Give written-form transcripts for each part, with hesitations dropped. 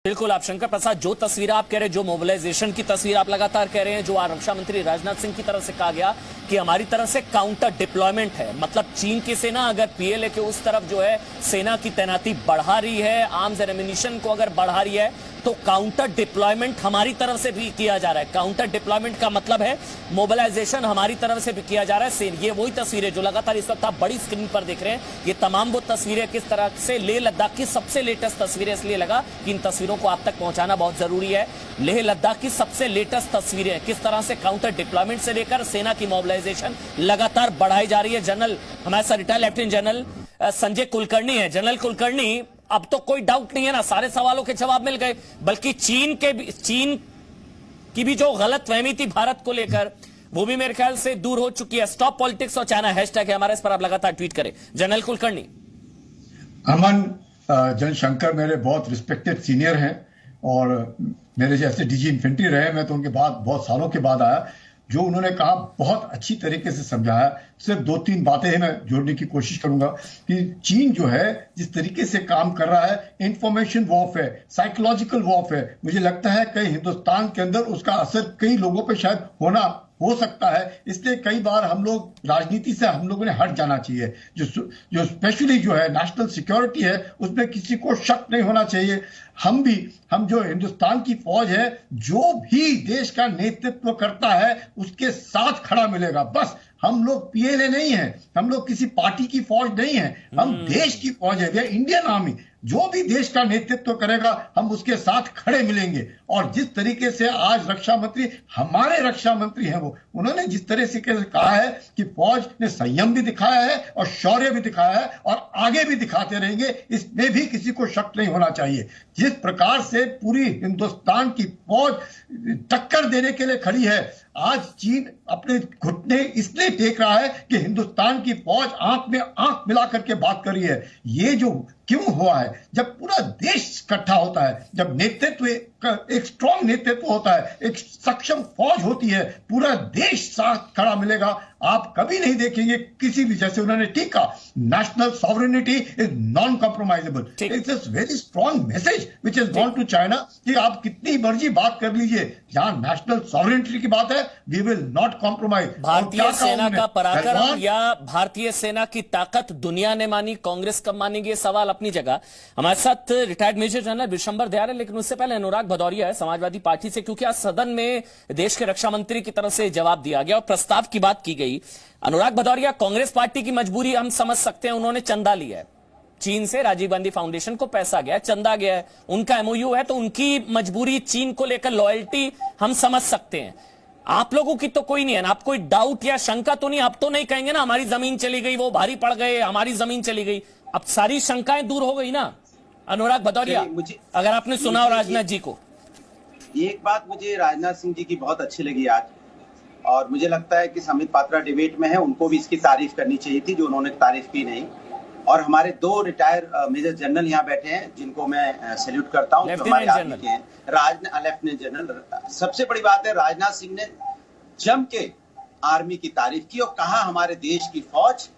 बिल्कुल आप शंकर प्रसाद, जो तस्वीर आप कह रहे हैं, जो मोबिलाइजेशन की तस्वीर आप लगातार कह रहे हैं, जो रक्षा मंत्री राजनाथ सिंह की तरफ से कहा गया कि हमारी तरफ से काउंटर डिप्लॉयमेंट है, मतलब चीन की सेना अगर पीएलए के उस तरफ जो है सेना की तैनाती बढ़ा रही है, आर्म्स एंड एमिनिशन को अगर बढ़ा रही है, तो काउंटर डिप्लॉयमेंट हमारी तरफ से भी किया जा रहा है। काउंटर डिप्लॉयमेंट का मतलब है मोबिलाइजेशन हमारी तरफ से भी किया जा रहा है। ये वही तस्वीरें जो लगातार इस वक्त आप बड़ी स्क्रीन पर देख रहे हैं, ये तमाम वो तस्वीरें किस तरह से लेह लद्दाख की सबसे लेटेस्ट तस्वीरें, इसलिए लगा कि इन तस्वीरों को आप तक पहुंचाना बहुत जरूरी है। लेह लद्दाख की सबसे लेटेस्ट तस्वीरें किस तरह से काउंटर डिप्लॉयमेंट से लेकर सेना की मोबिलाइजेशन लगातार बढ़ाई जा रही है। जनरल हमारे साथ retired lieutenant general Sanjay Kulkarni है। जनरल कुलकर्णी, अब तो कोई डाउट नहीं है ना, सारे सवालों के जवाब मिल गए, बल्कि चीन की भी जो गलतफहमी थी भारत को लेकर, वो भी मेरे ख्याल से दूर हो चुकी है। स्टॉप पॉलिटिक्स और चाइना हैशटैग है हमारे, इस पर आप लगातार ट्वीट करें। जनरल कुलकर्णी। अमन, जनशंकर मेरे बहुत रिस्पेक्टेड सीनियर हैं और मेरे जैसे डीजी इन्फेंट्री रहे, मैं तो उनके बाद बहुत सालों के बाद आया। जो उन्होंने कहा बहुत अच्छी तरीके से समझाया। सिर्फ 2-3 बातें हैं मैं जोड़ने की कोशिश करूंगा कि चीन जो है जिस तरीके से काम कर रहा है, इंफॉर्मेशन वॉरफेयर, साइकोलॉजिकल वॉरफेयर, मुझे लगता है कई हिंदुस्तान के अंदर उसका असर कई लोगों पे शायद हो सकता है। इसलिए कई बार हम लोग राजनीति से हम लोगों ने हट जाना चाहिए। जो स्पेशली जो है नेशनल सिक्योरिटी है, उसमें किसी को शक नहीं होना चाहिए। हम जो हिंदुस्तान की फौज है, जो भी देश का नेतृत्व करता है उसके साथ खड़ा मिलेगा। बस हम लोग पीएलए नहीं है, हम लोग किसी पार्टी की फौज नहीं है, हम देश की फौज है, इंडियन आर्मी। जो भी देश का नेतृत्व करेगा हम उसके साथ खड़े मिलेंगे। और जिस तरीके से आज रक्षा मंत्री, हमारे रक्षा मंत्री हैं, वो उन्होंने जिस तरह से कहा है कि फौज ने संयम भी दिखाया है और शौर्य भी दिखाया है और आगे भी दिखाते रहेंगे, इसमें भी किसी को शक नहीं होना चाहिए। जिस प्रकार से पूरी हिंदुस्तान की फौज टक्कर देने के लिए खड़ी है, आज चीन अपने घुटने इसलिए टेक रहा है कि हिंदुस्तान की फौज आंख में आंख मिला करके बात कर रही है। ये जो क्यों हुआ है, जब पूरा देश इकट्ठा होता है, जब नेतृत्व एक स्ट्रांग नेतृत्व होता है, एक सक्षम फौज होती है, पूरा देश साथ खड़ा मिलेगा। आप कभी नहीं देखेंगे किसी भी, जैसे उन्होंने ठीक कहा, national sovereignty is non compromisable. It's a very strong message which has gone to China कि आप कितनी मर्जी बात कर लीजिए, जहां नेशनल सॉवरेनिटी की बात है, वी विल नॉट कॉम्प्रोमाइज। भारतीय सेना का पराक्रम या भारतीय सेना की ताकत दुनिया ने मानी, कांग्रेस कब मानेगी, ये सवाल अपनी जगह। हमारे साथ retired major general Vishambar Dayal है, लेकिन उससे पहले अनुराग भदौरिया है समाजवादी पार्टी से, क्योंकि आज सदन में देश के रक्षा मंत्री की तरफ से जवाब दिया गया और प्रस्ताव की बात की गई। अनुराग भदौरिया, कांग्रेस पार्टी की मजबूरी हम समझ सकते हैं, उन्होंने चंदा लिया है चीन से, राजीव गांधी फाउंडेशन को पैसा गया, चंदा गया है, उनका एमओयू है, तो उनकी मजबूरी चीन को लेकर लॉयल्टी हम समझ सकते हैं। आप लोगों की तो कोई नहीं है ना, आप कोई डाउट या शंका तो नहीं, आप तो नहीं कहेंगे ना हमारी जमीन चली गई, वो भारी पड़ गए, हमारी जमीन चली गई। अब सारी शंकाएं दूर हो गई ना अनुराग भदौरिया, अगर आपने सुना हो राजनाथ जी को। एक बात मुझे राजनाथ सिंह जी की बहुत अच्छी लगी आज, और मुझे लगता है कि संबित पात्रा डिबेट में है, उनको भी इसकी तारीफ करनी चाहिए थी जो उन्होंने तारीफ की नहीं। और हमारे 2 रिटायर मेजर जनरल यहाँ बैठे हैं जिनको मैं सैल्यूट करता हूँ, हमारे आर्मी के हैं, लेफ्टिनेंट जनरल। सबसे बड़ी बात है, राजनाथ सिंह ने जम के आर्मी की तारीफ की और कहा हमारे देश की फौज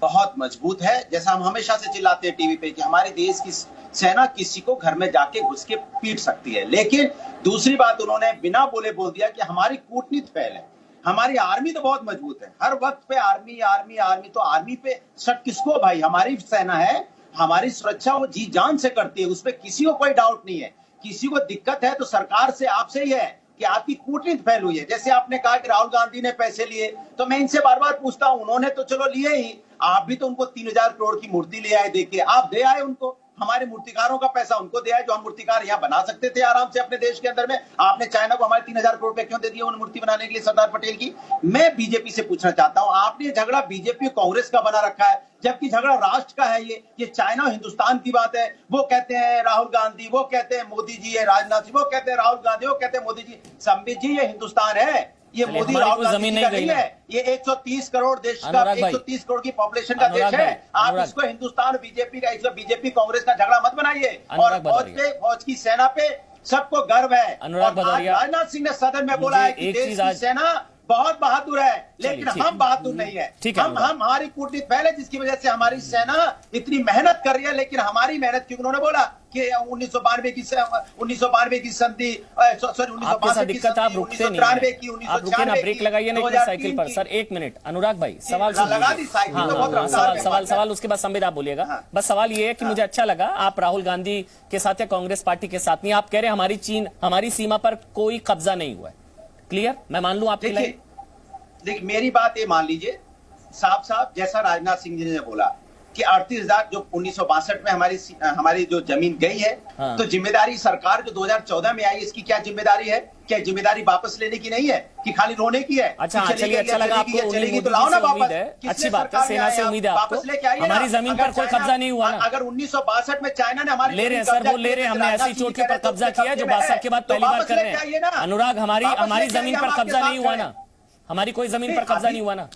बहुत मजबूत है। जैसा हम हमेशा से चिल्लाते हैं टीवी पे कि हमारे देश की सेना किसी को घर में जाके घुस के पीट सकती है। लेकिन दूसरी बात उन्होंने बिना बोले बोल दिया कि हमारी कूटनीति फेल है, हमारी आर्मी तो बहुत मजबूत है। हर वक्त पे आर्मी आर्मी आर्मी, तो आर्मी पे शक किसको भाई, हमारी सेना है, हमारी सुरक्षा वो जी जान से करती है, उसमें किसी को कोई डाउट नहीं है। किसी को दिक्कत है तो सरकार से, आपसे ही है कि आपकी कूटनीति फेल हुई है। जैसे आपने कहा कि राहुल गांधी ने पैसे लिए, तो मैं इनसे बार बार पूछता हूं, उन्होंने तो चलो लिए ही, आप भी तो उनको 3000 करोड़ की मूर्ति ले आए, देखिए आप दे आए उनको, हमारे मूर्तिकारों का पैसा उनको दिया है जो हम मूर्तिकार यहाँ बना सकते थे आराम से अपने देश के अंदर में। आपने चाइना को हमारे 3000 करोड़ रुपए क्यों दे दिए उन मूर्ति बनाने के लिए सरदार पटेल की। मैं बीजेपी से पूछना चाहता हूँ, आपने झगड़ा बीजेपी कांग्रेस का बना रखा है, जबकि झगड़ा राष्ट्र का है। ये चाइना हिंदुस्तान की बात है। वो कहते हैं राहुल गांधी, वो कहते हैं मोदी जी है, राजनाथ सिंह वो कहते हैं राहुल गांधी, वो कहते हैं मोदी जी। संबित जी, ये हिंदुस्तान है, ये मोदी राहुल गांधी का नहीं है। ये 130 करोड़ देश का, 130 करोड़ की पॉपुलेशन का देश है। आप इसको हिंदुस्तान बीजेपी का, इसको बीजेपी कांग्रेस का झगड़ा मत बनाइए। और फौज की सेना पे सबको गर्व है। अनुराग भदौरिया, राजनाथ सिंह ने सदन में बोला है कि देश की सेना बहुत बहादुर है, लेकिन ठीक। हम बहादुर नहीं है। ठीक है, हम हमारी कूटनीति पहले, जिसकी वजह से हमारी सेना इतनी मेहनत कर रही है, लेकिन हमारी मेहनत क्योंकि उन्होंने बोला कि 1992 की संधि, सॉरी आपके साथ दिक्कत है, आप रुकते नहीं हैं। आप रुके ना, ब्रेक लगाइए ना इतने साइकिल पर। सर एक मिनट, अनुराग भाई सवाल सुन लगा लीजिए। दी साइकिल हाँ, तो बहुत हाँ, रफ्तार में सवाल बात है। सवाल उसके बाद संबित आप बोलिएगा। हाँ। बस सवाल ये है कि मुझे अच्छा लगा आप राहुल गांधी के साथ या कांग्रेस पार्टी के साथ नहीं, आप कह रहे हैं हमारी सीमा पर कोई कब्जा नहीं हुआ है। क्लियर, मैं मान लूं आपकी लाइन? देखिए मेरी बात ये मान लीजिए, साफ साफ जैसा राजनाथ सिंह जी ने बोला कि 38,000 जो 1962 में हमारी जो जमीन गई है, हाँ। तो जिम्मेदारी सरकार जो 2014 में आई, इसकी क्या जिम्मेदारी है? क्या जिम्मेदारी वापस लेने की नहीं है कि खाली रोने की है? अच्छा, कि चली चलिए, गई अच्छा लगा आपको, चलेगी तो लाओ ना वापस। अच्छी किसने बात है, सरकार सेना में से आया? उम्मीद है आपको। वापस लेके आइए ना। हमारी जमीन अगर पर कोई चाइना- कब्जा नहीं हुआ ना। अगर 1962 में चाइना ने हमारी ले रहे हैं जमीन सर, वो कब्जा ले रहे हैं, की, हमने राजनाथ ऐसी सिंह चोट जी के कह ऊपर रहे कब्जा तो किया जो कब्जे में 62 के बाद तो पहली बार वापस कर रहे लेके हैं। आइए ना। अनुराग, हमारी वापस लेके जमीन आइए, पर हम आपके कब्जा साथ नहीं हुआ खड़े ना, हमारी कोई जमीन पर कब्जा नहीं हुआ ना।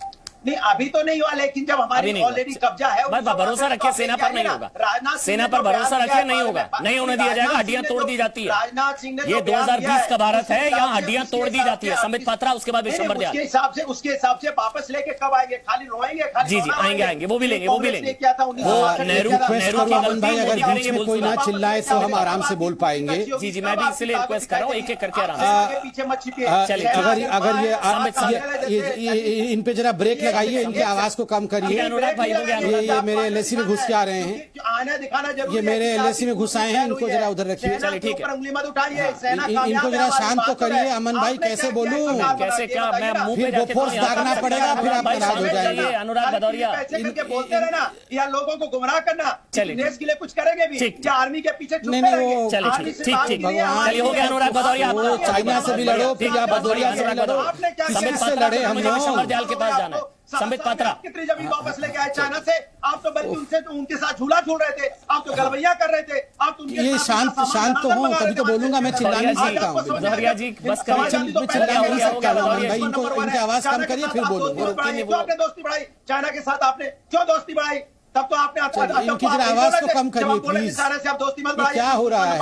नहीं, अभी तो नहीं हुआ, लेकिन जब अभी हमारी नहीं हुआ। ऑलरेडी कब्जा है, बस भरोसा रखिए, सेना पर नहीं होगा। सेना पर भरोसा रखिए, नहीं होगा, नहीं होने दिया जाएगा। हड्डियां तोड़ दी जाती है। राजनाथ सिंह ने ये 2020 का भारत है, यहाँ हड्डियां तोड़ दी जाती है। संबित पात्रा, उसके बाद विशंबर दयाल। उसके हिसाब से वापस लेके कब आएंगे? खाली रोएंगे? खाली जी जी, रोना आएंगे आएंगे, वो भी लेंगे, वो भी लेंगे। क्या था वो 1962 नेहरू में? नेहरू की अमन भाई, गलती, अगर मोदी बीच में करेंगे, कोई ना बोल सुना। चिल्लाए तो हम आराम से बोल पाएंगे। जी जी, मैं भी इसलिए रिक्वेस्ट कर रहा हूँ, एक एक करके आराम से। आगे पीछे मत छिपिए। चलिए, अगर ये इन पे जरा ब्रेक लगाइए, इनकी आवाज को कम करिए। अनुराग भाई हो गया, ये मेरे एलएसी में घुस के आ रहे हैं, आना दिखाना जरूरी ये है मेरे कि LAC में घुस आए हैं, हुई इनको है। जरा उधर रखिए। सेना चलिए, के ठीक है। ऊपर उंगली मत उठाइए। सेना इनको कामयाब जरा है, हमारी शांत तो बात करिए। है। अमन भाई, आपने कैसे क्या बोलूं? किया? एक बात कैसे, बताइए, क्या मैं बताइए मुंह फिर पे जाके बोफोर्स तो यहाँ दागना पर पड़ेगा, फिर आप भाई, नाराज हो समझ जाएंगे। जाइए, अनुराग भदौरिया। पैसे करके बोलते रहना या लोगों को गुमराह करना, चलिए, देश के लिए कुछ करेंगे भी ठीक। या आर्मी के पीछे छुपे नहीं, नहीं, रहेंगे? वो- चलिए, आर्मी ठीक से ठीक बात ठीक, नहीं है, भगवान। चलिए, हो गया अनुराग भदौरिया। वो चाइना से भी लड़ो, फिर या भदौरिया से भी लड़ो, आपने क्या किसी किया? से लड़े हम मुझे विशंबर दयाल के पास जाना है। साल संबित में पात्रा। आप कितनी जमीन वापस लेके आए चाइना से? आप तो बल्कि उनसे तो उनके साथ झूला झूल रहे थे, आप तो गलवैया कर रहे थे, आप तो उनके ये साथ शांत सामान शांत तो बनाकर हूँ, मंगा तभी रहे तो थे। बोलूंगा, मैं चिल्ला नहीं सकता हूँ। भदौरिया जी, बस करिए। मैं चिल्ला नहीं सकता, अमन भाई, इनकी आवाज कम करिए, फिर बोलूंगा। क्यों आपने दोस्ती बढ़ाई चाइना के साथ? आपने क्यों दोस्ती बढ़ाई? तब तो आपने इनकी जरा आवाज को कम करिए, प्लीज। से आप दोस्ती मत बढ़ाइए। क्या हो रहा है?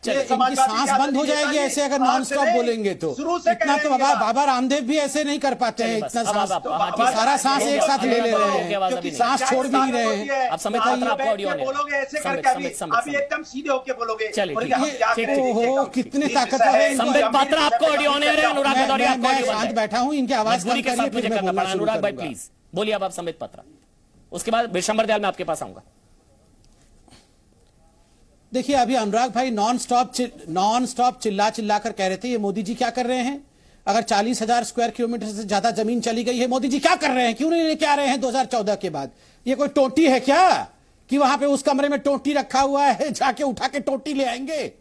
चलिए, इनकी सांस बंद हो जाएगी ऐसे अगर नॉन स्टॉप बोलेंगे तो। शुरू से इतना तो बाबा रामदेव भी ऐसे नहीं कर पाते हैं, इतना सांस, सारा सांस एक साथ ले रहे हैं, सांस छोड़ भी नहीं रहे हैं। अब संबित पात्रा आपको ऑडियो ने बोलोगे ऐसे करके अभी एकदम सीधे होके बोलोगे। चलिए, और ठीक हम क्या ठीक, करें? ओहो, कितने ताकतवर हैं। संबित पात्रा आपको ऑडियो ऑन है, अनुराग भदौरिया आपको मैं ऑडियो शांत बंद है। बैठा हूँ, इनकी आवाज कम मजबूरी के करिए, साथ मुझे फिर मैं करना बोलना पड़ा। शुरू अनुराग भाई करूंगा। प्लीज बोलिए अब आप, संबित पात्रा। उसके बाद विशंबर दयाल मैं आपके पास आऊंगा। देखिए, अभी अनुराग भाई नॉन स्टॉप चिल्ला कर कह रहे थे ये मोदी जी क्या कर रहे हैं? अगर 40,000 स्क्वायर किलोमीटर से ज्यादा जमीन चली गई है, मोदी जी क्या कर रहे हैं? क्यों नहीं लेके आ रहे हैं 2014 के बाद? ये कोई टोटी है क्या कि वहां पे उस कमरे में टोटी रखा हुआ है, जाके उठा के टोटी ले आएंगे?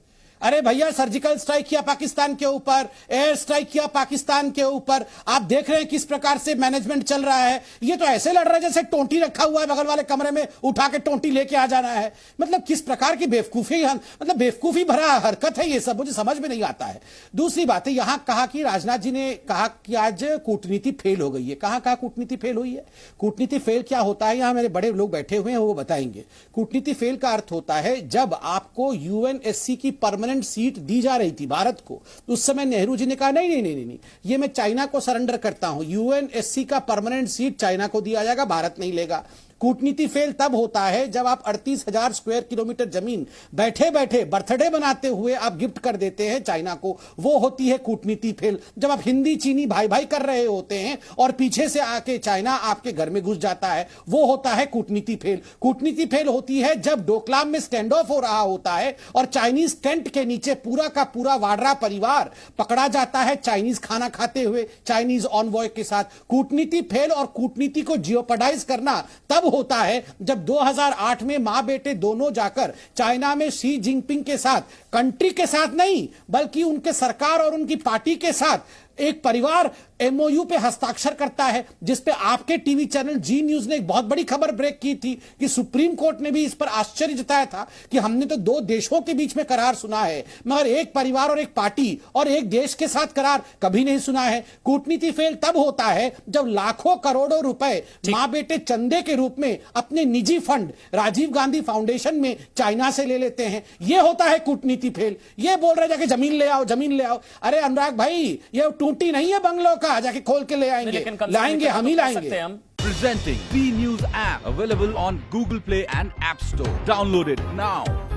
अरे भैया, सर्जिकल स्ट्राइक किया पाकिस्तान के ऊपर, एयर स्ट्राइक किया पाकिस्तान के ऊपर, आप देख रहे हैं किस प्रकार से मैनेजमेंट चल रहा है। ये तो ऐसे लड़ रहा है जैसे टोंटी रखा हुआ है बगल वाले कमरे में, उठा के टोंटी लेके आ जाना है। मतलब किस प्रकार की बेवकूफी, मतलब बेवकूफी भरा हरकत है ये सब, मुझे समझ में नहीं आता है। दूसरी बात है, यहां कहा कि राजनाथ जी ने कहा कि आज कूटनीति फेल हो गई है। कहां कूटनीति फेल हुई है? कूटनीति फेल क्या होता है, यहां मेरे बड़े लोग बैठे हुए हैं, वो बताएंगे। कूटनीति फेल का अर्थ होता है जब आपको यूएनएससी की परमानेंट सीट दी जा रही थी भारत को, तो उस समय नेहरू जी ने कहा नहीं, ये मैं चाइना को सरेंडर करता हूं, यूएनएससी का परमानेंट सीट चाइना को दिया जाएगा, भारत नहीं लेगा। कूटनीति फेल तब होता है जब आप 38,000 स्क्वायर किलोमीटर जमीन बैठे बैठे बर्थडे बनाते हुए आप गिफ्ट कर देते हैं चाइना को, वो होती है कूटनीति फेल। जब आप हिंदी चीनी भाई भाई कर रहे होते हैं और पीछे से आके चाइना आपके घर में घुस जाता है, वो होता है कूटनीति फेल। कूटनीति फेल होती है जब डोकलाम में स्टैंड ऑफ हो रहा होता है और चाइनीज टेंट के नीचे पूरा का पूरा वाड्रा परिवार पकड़ा जाता है चाइनीज खाना खाते हुए चाइनीज ऑनवॉय के साथ। कूटनीति फेल और कूटनीति को जियोपडाइज करना तब होता है जब 2008 में मां बेटे दोनों जाकर चाइना में शी जिनपिंग के साथ, कंट्री के साथ नहीं बल्कि उनके सरकार और उनकी पार्टी के साथ एक परिवार एमओयू पे हस्ताक्षर करता है, जिस पे आपके टीवी चैनल जी न्यूज ने एक बहुत बड़ी खबर ब्रेक की थी कि सुप्रीम कोर्ट ने भी इस पर आश्चर्य जताया था कि हमने तो दो देशों के बीच में करार सुना है, मगर एक परिवार और एक पार्टी और एक देश के साथ करार कभी नहीं सुना है। कूटनीति फेल तब होता है जब लाखों करोड़ों रुपए मां बेटे चंदे के रूप में अपने निजी फंड राजीव गांधी फाउंडेशन में चाइना से ले लेते हैं, यह होता है कूटनीति फेल। यह बोल रहे जाके जमीन ले आओ, जमीन ले आओ। अरे अनुराग भाई, ये टूटी नहीं है बंगलों का, जाके खोल के ले आएंगे, लेकिन कल लाएंगे, हम ही कर लाएंगे। सकते हैं हम। Presenting B News app, available on Google Play and App Store. Download it now.